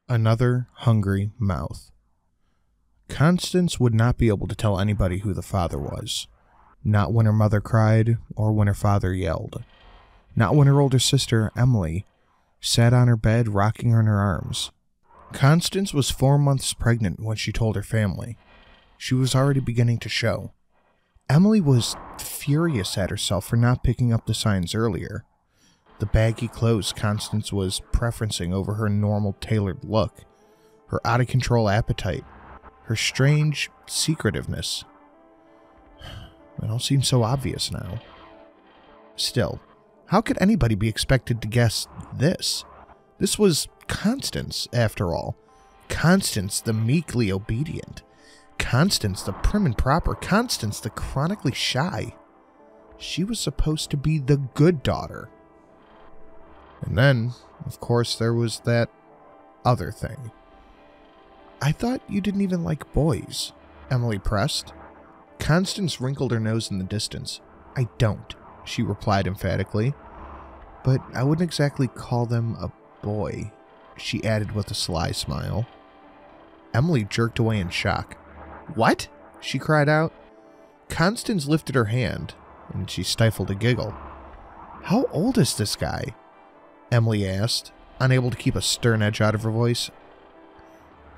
Another hungry mouth. Constance would not be able to tell anybody who the father was. Not when her mother cried or when her father yelled. Not when her older sister, Emily, sat on her bed rocking her in her arms. Constance was 4 months pregnant when she told her family. She was already beginning to show. Emily was furious at herself for not picking up the signs earlier. The baggy clothes Constance was preferencing over her normal tailored look, her out-of-control appetite, her strange secretiveness. It all seems so obvious now. Still, how could anybody be expected to guess this? This was Constance, after all. Constance, the meekly obedient. Constance, the prim and proper. Constance, the chronically shy. She was supposed to be the good daughter. And then, of course, there was that other thing. I thought you didn't even like boys, Emily pressed. Constance wrinkled her nose in the distance. I don't, she replied emphatically. But I wouldn't exactly call them a boy, she added with a sly smile. Emily jerked away in shock. What? She cried out. Constance lifted her hand, and she stifled a giggle. How old is this guy? Emily asked, unable to keep a stern edge out of her voice.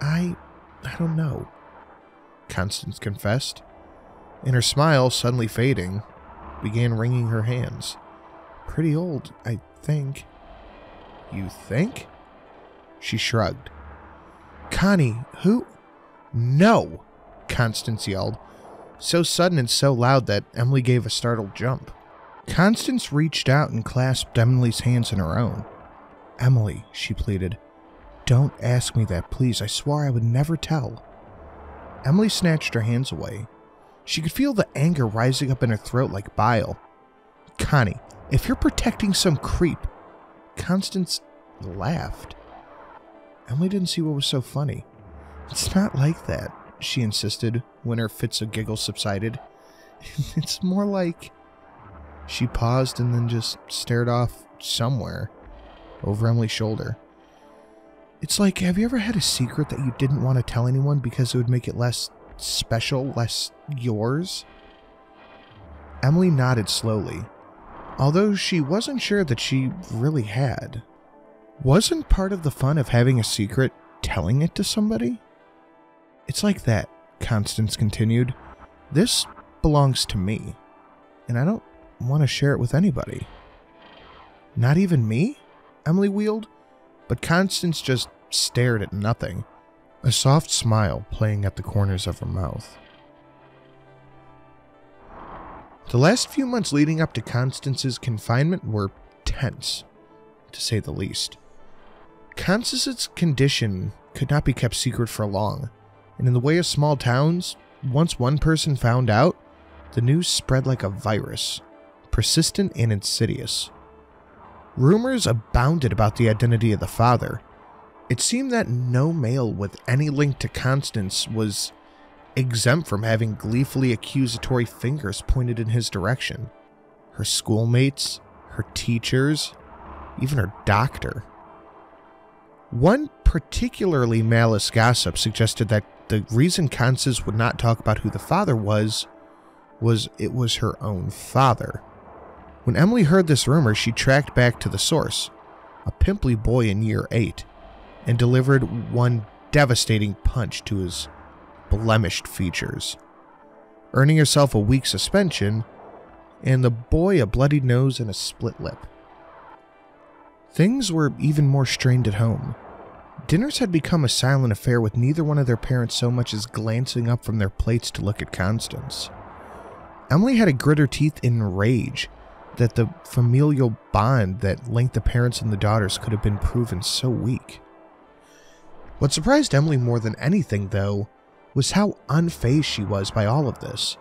I don't know, Constance confessed, and her smile, suddenly fading, began wringing her hands. Pretty old, I think. You think? She shrugged. Connie, who? No! Constance yelled, so sudden and so loud that Emily gave a startled jump. Constance reached out and clasped Emily's hands in her own. Emily, she pleaded, don't ask me that, please. I swore I would never tell. Emily snatched her hands away. She could feel the anger rising up in her throat like bile. Connie, if you're protecting some creep... Constance laughed. Emily didn't see what was so funny. It's not like that, she insisted when her fits of giggles subsided. It's more like... She paused and then just stared off somewhere over Emily's shoulder. It's like, have you ever had a secret that you didn't want to tell anyone because it would make it less special, less yours? Emily nodded slowly, although she wasn't sure that she really had. Wasn't part of the fun of having a secret telling it to somebody? It's like that, Constance continued. This belongs to me, and I don't want to share it with anybody. Not even me? Emily wheeled, but Constance just stared at nothing, a soft smile playing at the corners of her mouth. The last few months leading up to Constance's confinement were tense, to say the least. Constance's condition could not be kept secret for long, and in the way of small towns, once one person found out, the news spread like a virus, persistent and insidious. Rumors abounded about the identity of the father. It seemed that no male with any link to Constance was exempt from having gleefully accusatory fingers pointed in his direction. Her schoolmates, her teachers, even her doctor. One particularly malice gossip suggested that the reason Constance would not talk about who the father was it was her own father. When Emily heard this rumor, she tracked back to the source, a pimply boy in year 8, and delivered one devastating punch to his blemished features, earning herself a week's suspension, and the boy a bloodied nose and a split lip. Things were even more strained at home. Dinners had become a silent affair, with neither one of their parents so much as glancing up from their plates to look at Constance. Emily had to grit her teeth in rage that the familial bond that linked the parents and the daughters could have been proven so weak. What surprised Emily more than anything, though, was how unfazed she was by all of this,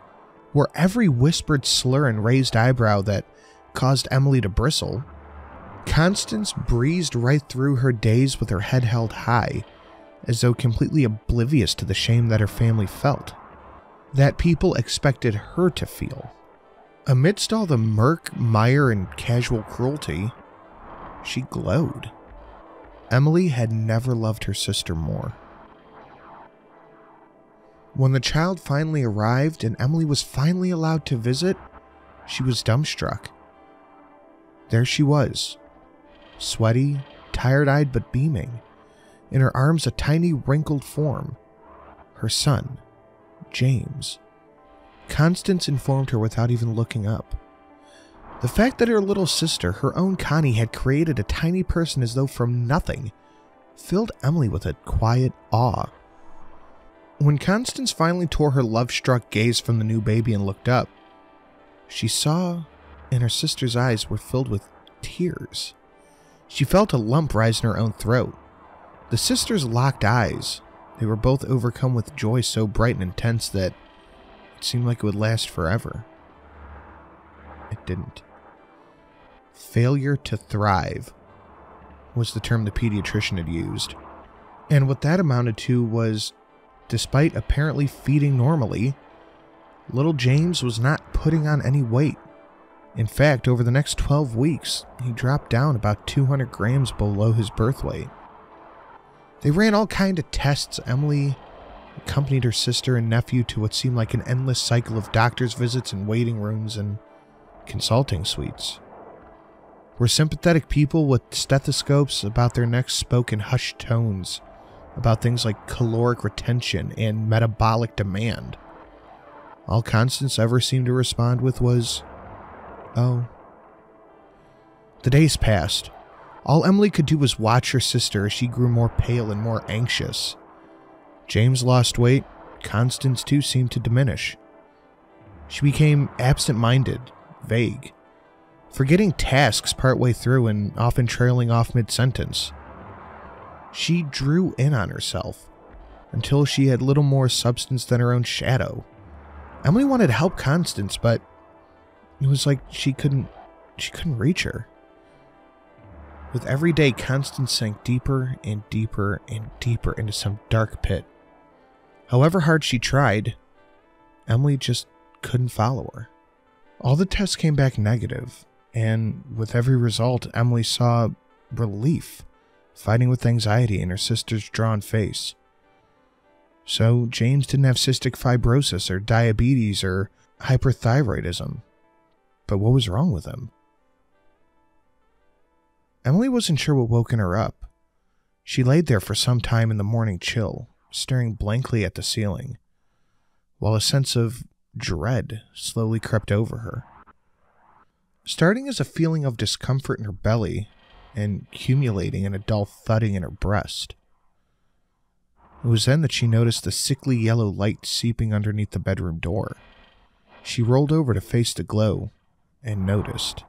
where every whispered slur and raised eyebrow that caused Emily to bristle, Constance breezed right through her days with her head held high, as though completely oblivious to the shame that her family felt, that people expected her to feel. Amidst all the murk, mire, and casual cruelty, she glowed. Emily had never loved her sister more. When the child finally arrived and Emily was finally allowed to visit, she was dumbstruck. There she was, sweaty, tired-eyed but beaming, in her arms a tiny wrinkled form. Her son, James. Constance informed her without even looking up. The fact that her little sister, her own Connie, had created a tiny person as though from nothing filled Emily with a quiet awe. When Constance finally tore her love-struck gaze from the new baby and looked up, she saw, and her sister's eyes were filled with tears. She felt a lump rise in her own throat. The sisters locked eyes. They were both overcome with joy so bright and intense that it seemed like it would last forever. It didn't. Failure to thrive was the term the pediatrician had used. And what that amounted to was, despite apparently feeding normally, little James was not putting on any weight. In fact, over the next 12 weeks, he dropped down about 200 grams below his birth weight. They ran all kinds of tests. Emily accompanied her sister and nephew to what seemed like an endless cycle of doctor's visits and waiting rooms and consulting suites, where sympathetic people with stethoscopes about their necks spoke in hushed tones about things like caloric retention and metabolic demand. All Constance ever seemed to respond with was, "Oh." The days passed. All Emily could do was watch her sister as she grew more pale and more anxious. James lost weight. Constance, too, seemed to diminish. She became absent-minded, vague, forgetting tasks partway through and often trailing off mid-sentence. She drew in on herself until she had little more substance than her own shadow. Emily wanted to help Constance, but it was like she couldn't reach her. With every day, Constance sank deeper and deeper and deeper into some dark pit. However hard she tried, Emily just couldn't follow her. All the tests came back negative, and with every result, Emily saw relief, fighting with anxiety in her sister's drawn face. So James didn't have cystic fibrosis or diabetes or hyperthyroidism. But what was wrong with him? Emily wasn't sure what woken her up. She laid there for some time in the morning chill, staring blankly at the ceiling, while a sense of dread slowly crept over her. Starting as a feeling of discomfort in her belly and accumulating in a dull thudding in her breast. It was then that she noticed the sickly yellow light seeping underneath the bedroom door. She rolled over to face the glow and noticed,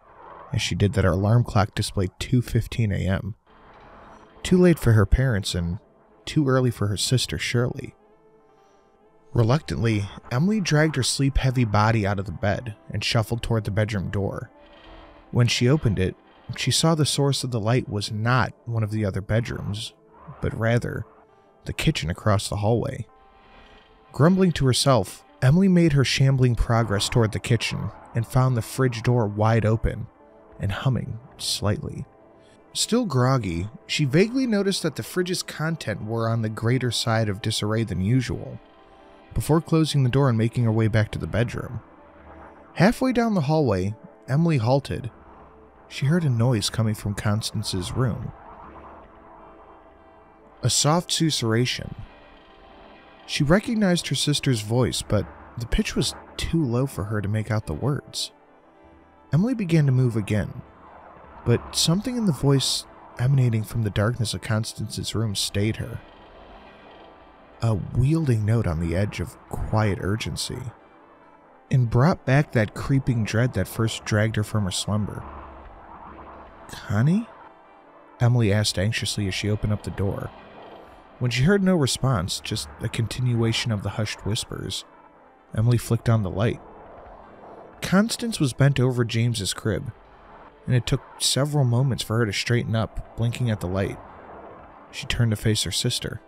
as she did, that her alarm clock displayed 2:15 a.m. Too late for her parents and too early for her sister, Shirley. Reluctantly, Emily dragged her sleep-heavy body out of the bed and shuffled toward the bedroom door. When she opened it, she saw the source of the light was not one of the other bedrooms, but rather the kitchen across the hallway. Grumbling to herself, Emily made her shambling progress toward the kitchen and found the fridge door wide open and humming slightly. Still groggy, she vaguely noticed that the fridge's contents were on the greater side of disarray than usual, before closing the door and making her way back to the bedroom. Halfway down the hallway, Emily halted. She heard a noise coming from Constance's room. A soft susurration. She recognized her sister's voice, but the pitch was too low for her to make out the words. Emily began to move again, but something in the voice emanating from the darkness of Constance's room stayed her. A wielding note on the edge of quiet urgency, and brought back that creeping dread that first dragged her from her slumber. "Connie?" Emily asked anxiously as she opened up the door. When she heard no response, just a continuation of the hushed whispers, Emily flicked on the light. Constance was bent over James's crib, and it took several moments for her to straighten up, blinking at the light. She turned to face her sister.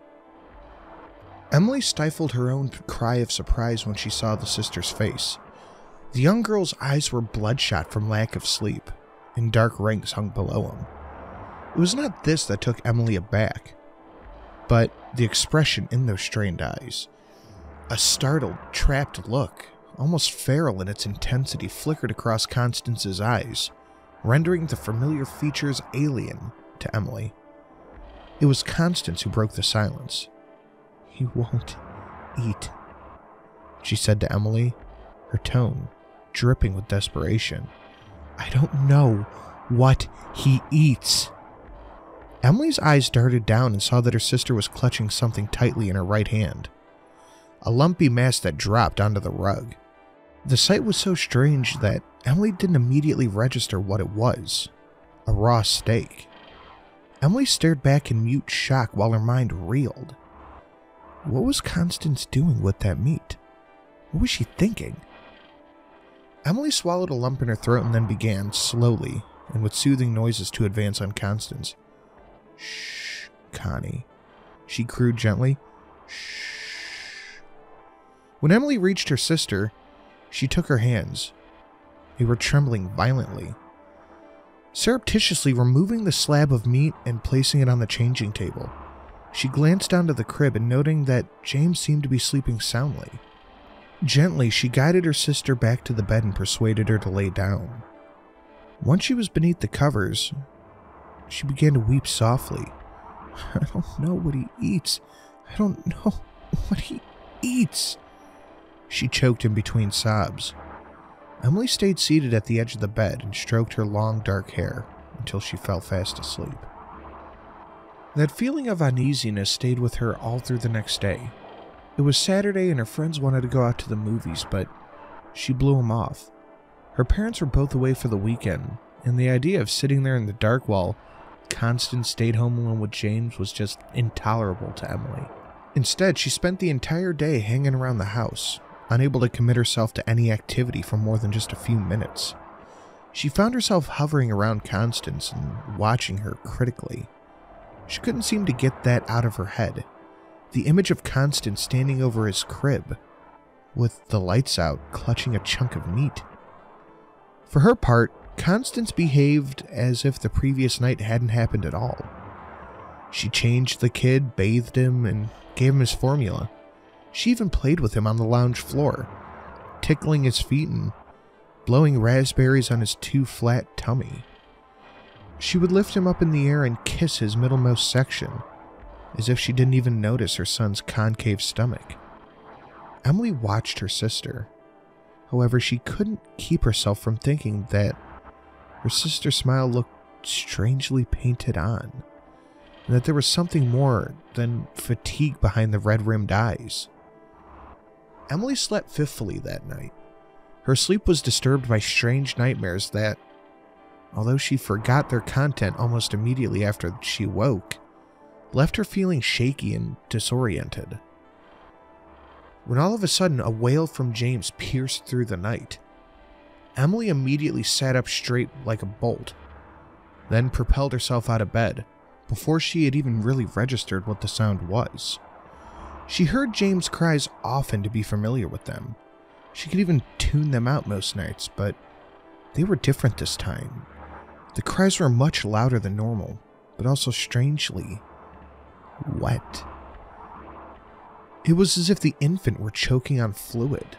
Emily stifled her own cry of surprise when she saw the sister's face. The young girl's eyes were bloodshot from lack of sleep, and dark rings hung below them. It was not this that took Emily aback, but the expression in those strained eyes. A startled, trapped look, almost feral in its intensity, flickered across Constance's eyes, rendering the familiar features alien to Emily. It was Constance who broke the silence. "He won't eat," she said to Emily, her tone dripping with desperation. "I don't know what he eats." Emily's eyes darted down and saw that her sister was clutching something tightly in her right hand. A lumpy mass that dropped onto the rug. The sight was so strange that Emily didn't immediately register what it was. A raw steak. Emily stared back in mute shock while her mind reeled. What was Constance doing with that meat? What was she thinking? Emily swallowed a lump in her throat and then began, slowly, and with soothing noises, to advance on Constance. "Shh, Connie," she crowed gently. "Shh." When Emily reached her sister, she took her hands. They were trembling violently. Surreptitiously removing the slab of meat and placing it on the changing table, she glanced down to the crib and noting that James seemed to be sleeping soundly. Gently, she guided her sister back to the bed and persuaded her to lay down. Once she was beneath the covers, she began to weep softly. "I don't know what he eats. I don't know what he eats," she choked in between sobs. Emily stayed seated at the edge of the bed and stroked her long dark hair until she fell fast asleep. That feeling of uneasiness stayed with her all through the next day. It was Saturday and her friends wanted to go out to the movies, but she blew them off. Her parents were both away for the weekend, and the idea of sitting there in the dark while Constance stayed home alone with James was just intolerable to Emily. Instead, she spent the entire day hanging around the house, unable to commit herself to any activity for more than just a few minutes. She found herself hovering around Constance and watching her critically. She couldn't seem to get that out of her head. The image of Constance standing over his crib, with the lights out, clutching a chunk of meat. For her part, Constance behaved as if the previous night hadn't happened at all. She changed the kid, bathed him, and gave him his formula. She even played with him on the lounge floor, tickling his feet and blowing raspberries on his too flat tummy. She would lift him up in the air and kiss his middlemost section, as if she didn't even notice her son's concave stomach. Emily watched her sister. However, she couldn't keep herself from thinking that her sister's smile looked strangely painted on, and that there was something more than fatigue behind the red-rimmed eyes. Emily slept fitfully that night. Her sleep was disturbed by strange nightmares that, although she forgot their content almost immediately after she woke, left her feeling shaky and disoriented. When all of a sudden a wail from James pierced through the night, Emily immediately sat up straight like a bolt, then propelled herself out of bed before she had even really registered what the sound was. She heard James' cries often to be familiar with them. She could even tune them out most nights, but they were different this time. The cries were much louder than normal, but also strangely wet. It was as if the infant were choking on fluid.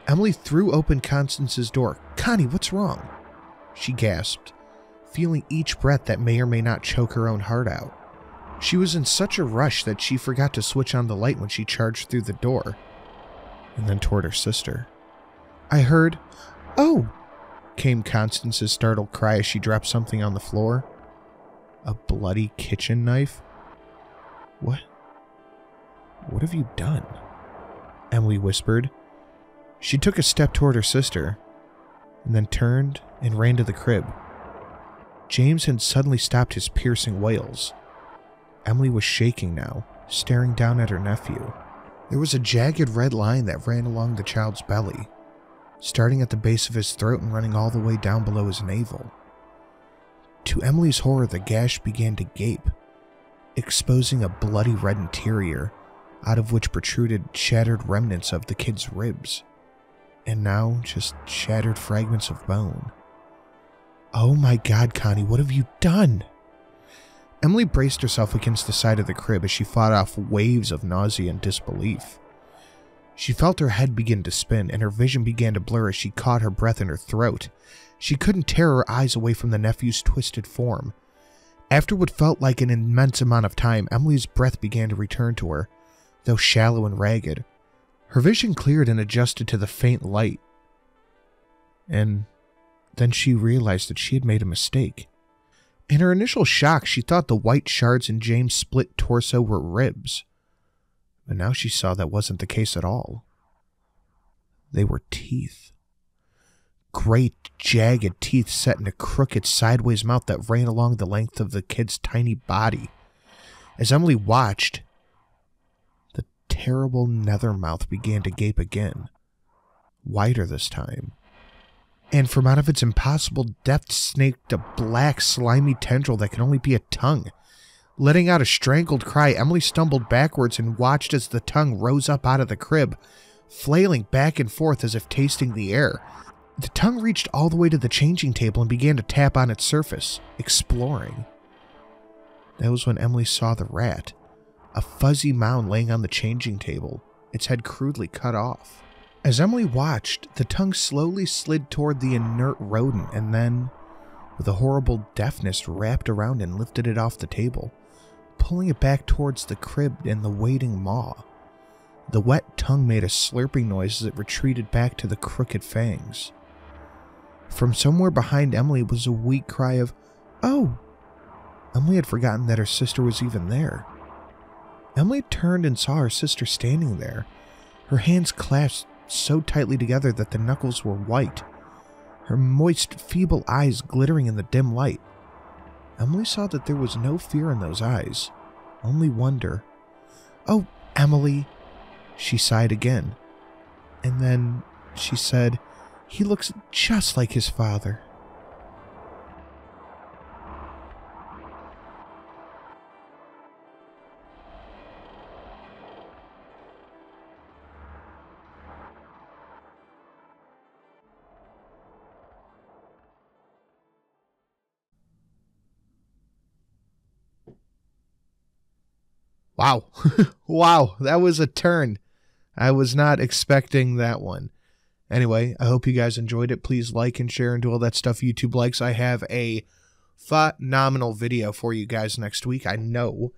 Emily threw open Constance's door. "Connie, what's wrong?" she gasped, feeling each breath that may or may not choke her own heart out. She was in such a rush that she forgot to switch on the light when she charged through the door, and then toward her sister. "I heard, 'Oh!' came Constance's startled cry as she dropped something on the floor. A bloody kitchen knife? What have you done?" Emily whispered. She took a step toward her sister, and then turned and ran to the crib. James had suddenly stopped his piercing wails. Emily was shaking now, staring down at her nephew. There was a jagged red line that ran along the child's belly, starting at the base of his throat and running all the way down below his navel. To Emily's horror, the gash began to gape, exposing a bloody red interior, out of which protruded shattered remnants of the kid's ribs, and now just shattered fragments of bone. "Oh my God, Connie, what have you done?" Emily braced herself against the side of the crib as she fought off waves of nausea and disbelief. She felt her head begin to spin, and her vision began to blur as she caught her breath in her throat. She couldn't tear her eyes away from the nephew's twisted form. After what felt like an immense amount of time, Emily's breath began to return to her, though shallow and ragged. Her vision cleared and adjusted to the faint light. And then she realized that she had made a mistake. In her initial shock, she thought the white shards in James' split torso were ribs. But now she saw that wasn't the case at all. They were teeth. Great, jagged teeth set in a crooked, sideways mouth that ran along the length of the kid's tiny body. As Emily watched, the terrible nether mouth began to gape again, wider this time. And from out of its impossible depth snaked a black, slimy tendril that could only be a tongue. Letting out a strangled cry, Emily stumbled backwards and watched as the tongue rose up out of the crib, flailing back and forth as if tasting the air. The tongue reached all the way to the changing table and began to tap on its surface, exploring. That was when Emily saw the rat, a fuzzy mound laying on the changing table, its head crudely cut off. As Emily watched, the tongue slowly slid toward the inert rodent and then, with a horrible deftness, wrapped around and lifted it off the table, pulling it back towards the crib and the waiting maw. The wet tongue made a slurping noise as it retreated back to the crooked fangs. From somewhere behind Emily was a weak cry of, "Oh!" Emily had forgotten that her sister was even there. Emily turned and saw her sister standing there, her hands clasped so tightly together that the knuckles were white, her moist, feeble eyes glittering in the dim light. Emily saw that there was no fear in those eyes, only wonder. "Oh, Emily," she sighed again. And then she said, "He looks just like his father." Wow. Wow, that was a turn. I was not expecting that one. Anyway, I hope you guys enjoyed it. Please like and share and do all that stuff YouTube likes. I have a phenomenal video for you guys next week. I know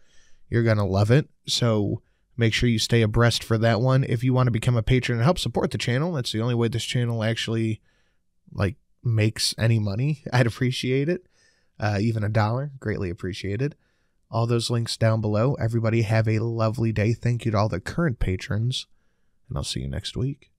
you're going to love it. So make sure you stay abreast for that one. If you want to become a patron and help support the channel, that's the only way this channel actually makes any money. I'd appreciate it. Even $1, greatly appreciated. All those links down below. Everybody have a lovely day. Thank you to all the current patrons, and I'll see you next week.